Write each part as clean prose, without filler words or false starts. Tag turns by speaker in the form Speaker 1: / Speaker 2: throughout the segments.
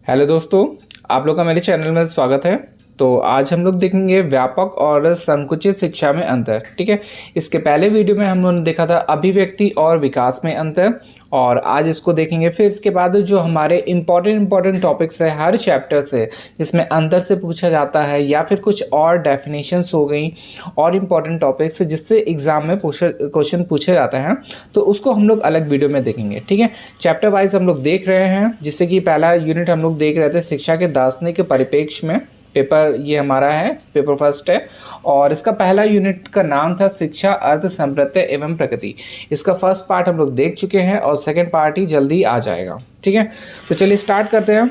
Speaker 1: Hello दोस्तों, आप लोग का मेरे चैनल में स्वागत है। तो आज हम लोग देखेंगे व्यापक और संकुचित शिक्षा में अंतर। ठीक है, इसके पहले वीडियो में हम लोगों ने देखा था अभिव्यक्ति और विकास में अंतर, और आज इसको देखेंगे। फिर इसके बाद जो हमारे इम्पोर्टेंट टॉपिक्स है हर चैप्टर से, जिसमें अंतर से पूछा जाता है या फिर कुछ और डेफिनेशंस हो गई और इम्पोर्टेंट टॉपिक्स जिससे एग्जाम में क्वेश्चन पूछे जाते हैं, तो उसको हम लोग अलग वीडियो में देखेंगे। ठीक है, चैप्टर वाइज हम लोग देख रहे हैं। जिससे कि पहला यूनिट हम लोग देख रहे थे शिक्षा के दार्शनिक परिप्रेक्ष्य में। पेपर ये हमारा है, पेपर फर्स्ट है, और इसका पहला यूनिट का नाम था शिक्षा अर्थ संप्रत्यय एवं प्रकृति। इसका फर्स्ट पार्ट हम लोग देख चुके हैं और सेकंड पार्ट ही जल्दी आ जाएगा। ठीक है, तो चलिए स्टार्ट करते हैं।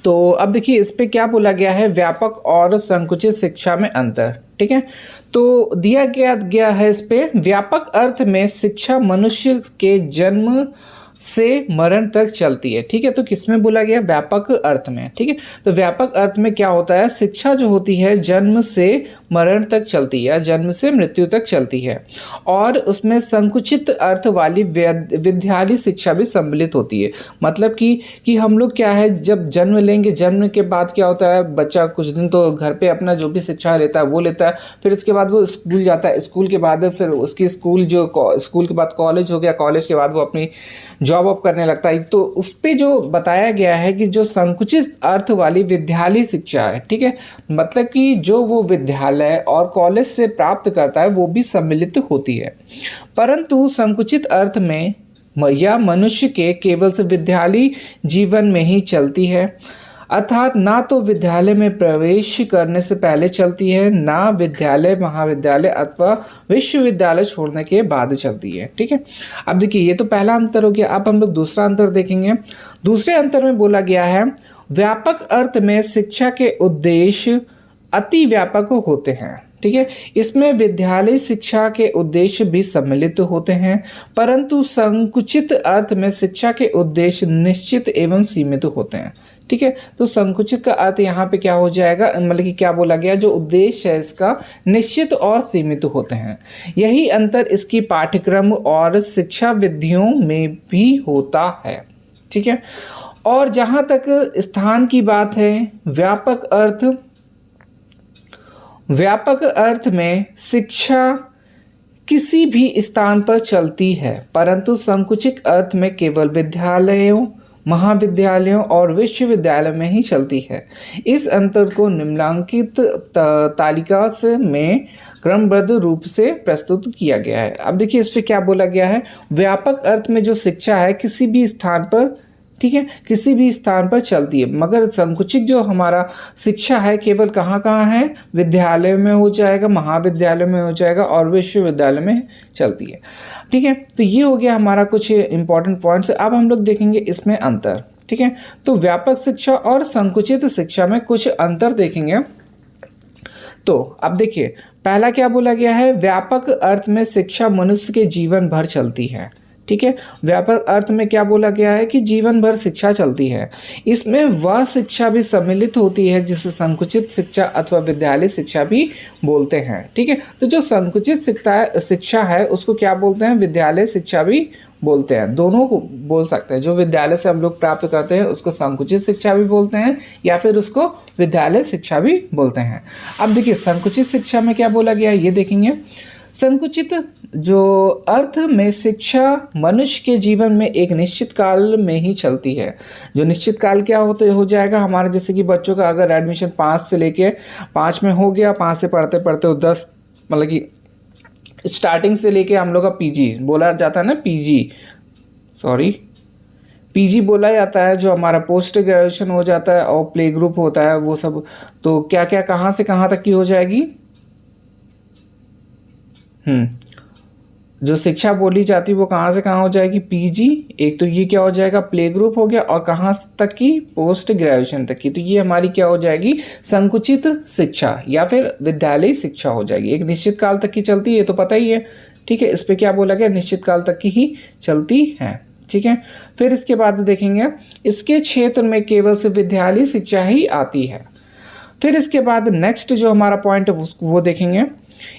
Speaker 1: तो अब देखिए इस पे क्या बोला गया है, व्यापक और संकुचित शिक्षा में अंतर। ठीक है, तो दिया गया है इस पे, व्यापक अर्थ में शिक्षा मनुष्य के जन्म से मरण तक चलती है। ठीक है, तो किसमें बोला गया, व्यापक अर्थ में। ठीक है, तो व्यापक अर्थ में क्या होता है, शिक्षा जो होती है जन्म से मरण तक चलती है, जन्म से मृत्यु तक चलती है। और उसमें संकुचित अर्थ वाली विद्यालय शिक्षा भी सम्मिलित होती है। मतलब कि हम लोग क्या है, जब जन्म लेंगे, जन्म के बाद क्या होता है, बच्चा कुछ दिन तो घर पे अपना जो भी शिक्षा रहता है वो लेता है, फिर इसके बाद वो स्कूल जाता है, स्कूल के बाद फिर उसकी स्कूल के बाद कॉलेज हो गया, कॉलेज के बाद वो अपनी जॉब अप करने लगता है। तो उस पे जो बताया गया है कि जो संकुचित अर्थ वाली विद्यालय शिक्षा है, ठीक है, मतलब कि जो वो विद्यालय और कॉलेज से प्राप्त करता है वो भी सम्मिलित होती है। परंतु संकुचित अर्थ में या मनुष्य के केवल से विद्यालय जीवन में ही चलती है, अर्थात ना तो विद्यालय में प्रवेश करने से पहले चलती है, ना विद्यालय महाविद्यालय अथवा विश्वविद्यालय छोड़ने के बाद चलती है। ठीक है, अब देखिए ये तो पहला अंतर हो गया। अब हम लोग दूसरा अंतर देखेंगे। दूसरे अंतर में बोला गया है, व्यापक अर्थ में शिक्षा के उद्देश्य अति व्यापक होते हैं। ठीक है, इसमें विद्यालय शिक्षा के उद्देश्य भी सम्मिलित होते हैं, परंतु संकुचित अर्थ में शिक्षा के उद्देश्य निश्चित एवं सीमित होते हैं। ठीक है, तो संकुचित का अर्थ यहाँ पे क्या हो जाएगा, मतलब कि क्या बोला गया, जो उद्देश्य है इसका निश्चित और सीमित होते हैं। यही अंतर इसकी पाठ्यक्रम और शिक्षा विधियों में भी होता है। ठीक है, और जहाँ तक स्थान की बात है, व्यापक अर्थ में शिक्षा किसी भी स्थान पर चलती है, परंतु संकुचित अर्थ में केवल विद्यालयों, महाविद्यालयों और विश्वविद्यालय में ही चलती है। इस अंतर को निम्नलिखित तालिका में क्रमबद्ध रूप से प्रस्तुत किया गया है। अब देखिए इस पे क्या बोला गया है, व्यापक अर्थ में जो शिक्षा है किसी भी स्थान पर, ठीक है, किसी भी स्थान पर चलती है, मगर संकुचित जो हमारा शिक्षा है केवल कहाँ कहाँ है, विद्यालय में हो जाएगा, महाविद्यालय में हो जाएगा और विश्वविद्यालय में चलती है। ठीक है, तो ये हो गया हमारा कुछ इंपॉर्टेंट पॉइंट्स। अब हम लोग देखेंगे इसमें अंतर। ठीक है, तो व्यापक शिक्षा और संकुचित शिक्षा में कुछ अंतर देखेंगे। तो अब देखिए पहला क्या बोला गया है, व्यापक अर्थ में शिक्षा मनुष्य के जीवन भर चलती है। ठीक है, व्यापक अर्थ में क्या बोला गया है कि जीवन भर शिक्षा चलती है। इसमें वह शिक्षा भी सम्मिलित होती है जिसे संकुचित शिक्षा अथवा विद्यालय शिक्षा भी बोलते हैं। ठीक है, तो जो संकुचित शिक्षा है उसको क्या बोलते हैं, विद्यालय शिक्षा भी बोलते हैं। दोनों को बोल सकते हैं। जो विद्यालय से हम लोग प्राप्त करते हैं उसको संकुचित शिक्षा भी बोलते हैं या फिर उसको विद्यालय शिक्षा भी बोलते हैं। अब देखिए संकुचित शिक्षा में क्या बोला गया है ये देखेंगे। संकुचित जो अर्थ में शिक्षा मनुष्य के जीवन में एक निश्चित काल में ही चलती है। जो निश्चित काल क्या हो जाएगा हमारे, जैसे कि बच्चों का अगर एडमिशन 5 से लेके 5 में हो गया, 5 से पढ़ते पढ़ते 10, मतलब कि स्टार्टिंग से लेके हम लोग का पीजी बोला जाता है ना, पीजी बोला जाता है, जो हमारा पोस्ट ग्रेजुएशन हो जाता है और प्ले ग्रुप होता है वो सब। तो क्या क्या कहाँ से कहाँ तक की हो जाएगी, जो शिक्षा बोली जाती है वो कहाँ से कहाँ हो जाएगी, पीजी। एक तो ये क्या हो जाएगा, प्ले ग्रुप हो गया, और कहाँ तक की, पोस्ट ग्रेजुएशन तक की। तो ये हमारी क्या हो जाएगी, संकुचित शिक्षा या फिर विद्यालय शिक्षा हो जाएगी। एक निश्चित काल तक की चलती है, तो पता ही है। ठीक है, इस पे क्या बोला गया, निश्चित काल तक की ही चलती है। ठीक है, फिर इसके बाद देखेंगे इसके क्षेत्र में केवल से विद्यालय शिक्षा ही आती है। फिर इसके बाद नेक्स्ट जो हमारा पॉइंट है वो देखेंगे,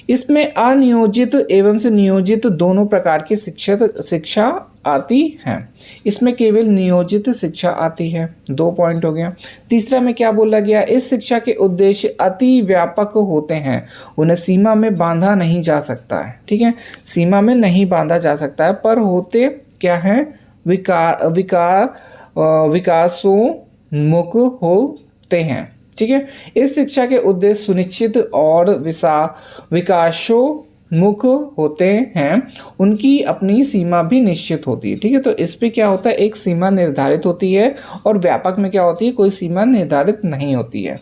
Speaker 1: इसमें अनियोजित एवं से नियोजित दोनों प्रकार की शिक्षा आती है। इसमें केवल नियोजित शिक्षा आती है। 2 पॉइंट हो गया। तीसरा में क्या बोला गया, इस शिक्षा के उद्देश्य अति व्यापक होते हैं, उन्हें सीमा में बांधा नहीं जा सकता है। ठीक है, सीमा में नहीं बांधा जा सकता है, पर होते क्या है, विकासोन्मुख होते हैं। ठीक है, इस शिक्षा के उद्देश्य सुनिश्चित और विकासोन्मुख होते हैं, उनकी अपनी सीमा भी निश्चित होती है। ठीक है, तो इस पे क्या होता है, एक सीमा निर्धारित होती है, और व्यापक में क्या होती है, कोई सीमा निर्धारित नहीं होती है।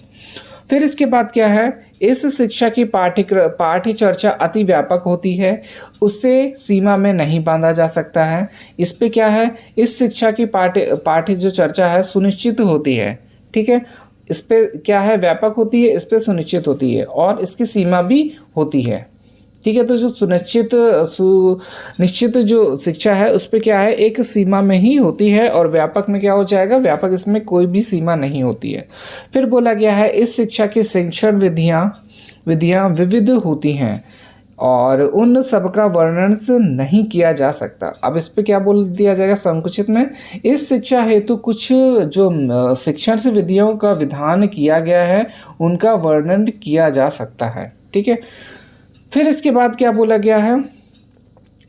Speaker 1: फिर इसके बाद क्या है, इस शिक्षा की पाठ्य चर्चा अति व्यापक होती है, उससे सीमा में नहीं बांधा जा सकता है। इस पे क्या है, इस शिक्षा की पाठ्य जो चर्चा है सुनिश्चित होती है। ठीक है, इस पे क्या है, व्यापक होती है, इस पे सुनिश्चित होती है, और इसकी सीमा भी होती है। ठीक है, तो जो सुनिश्चित जो शिक्षा है उस पे क्या है, एक सीमा में ही होती है, और व्यापक में क्या हो जाएगा, व्यापक इसमें कोई भी सीमा नहीं होती है। फिर बोला गया है, इस शिक्षा की शिक्षण विधियां विविध होती हैं और उन सबका वर्णन नहीं किया जा सकता। अब इस पे क्या बोल दिया जाएगा संकुचित में, इस शिक्षा हेतु कुछ जो शिक्षण से विधियों का विधान किया गया है उनका वर्णन किया जा सकता है। ठीक है, फिर इसके बाद क्या बोला गया है,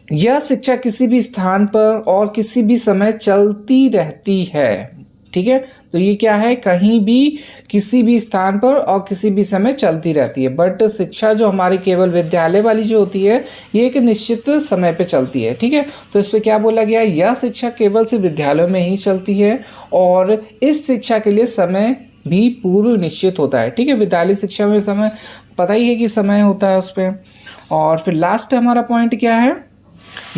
Speaker 1: यह शिक्षा किसी भी स्थान पर और किसी भी समय चलती रहती है। ठीक है, तो ये क्या है, कहीं भी किसी भी स्थान पर और किसी भी समय चलती रहती है। बट शिक्षा जो हमारी केवल विद्यालय वाली जो होती है, ये एक निश्चित समय पे चलती है। ठीक है, तो इस पे क्या बोला गया, यह शिक्षा केवल से विद्यालयों में ही चलती है, और इस शिक्षा के लिए समय भी पूर्व निश्चित होता है। ठीक है, विद्यालय शिक्षा में समय पता ही है कि समय होता है उस पर। और फिर लास्ट हमारा पॉइंट क्या है,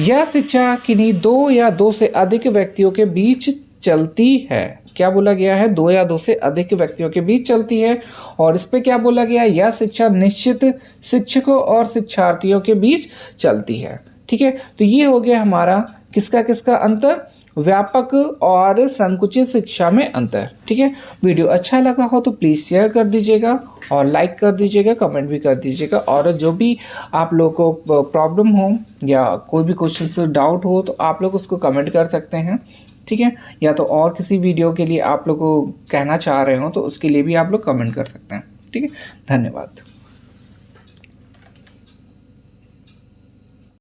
Speaker 1: यह शिक्षा किन्हीं 2 या 2 से अधिक व्यक्तियों के बीच चलती है। क्या बोला गया है, 2 या 2 से अधिक व्यक्तियों के बीच चलती है। और इस पे क्या बोला गया, यह शिक्षा निश्चित शिक्षकों और शिक्षार्थियों के बीच चलती है। ठीक है, तो ये हो गया हमारा किसका अंतर, व्यापक और संकुचित शिक्षा में अंतर। ठीक है, वीडियो अच्छा लगा हो तो प्लीज़ शेयर कर दीजिएगा और लाइक कर दीजिएगा, कमेंट भी कर दीजिएगा, और जो भी आप लोगों को प्रॉब्लम हो या कोई भी क्वेश्चन से डाउट हो तो आप लोग उसको कमेंट कर सकते हैं। ठीक है, या तो और किसी वीडियो के लिए आप लोग को कहना चाह रहे हो तो उसके लिए भी आप लोग कमेंट कर सकते हैं। ठीक है, धन्यवाद।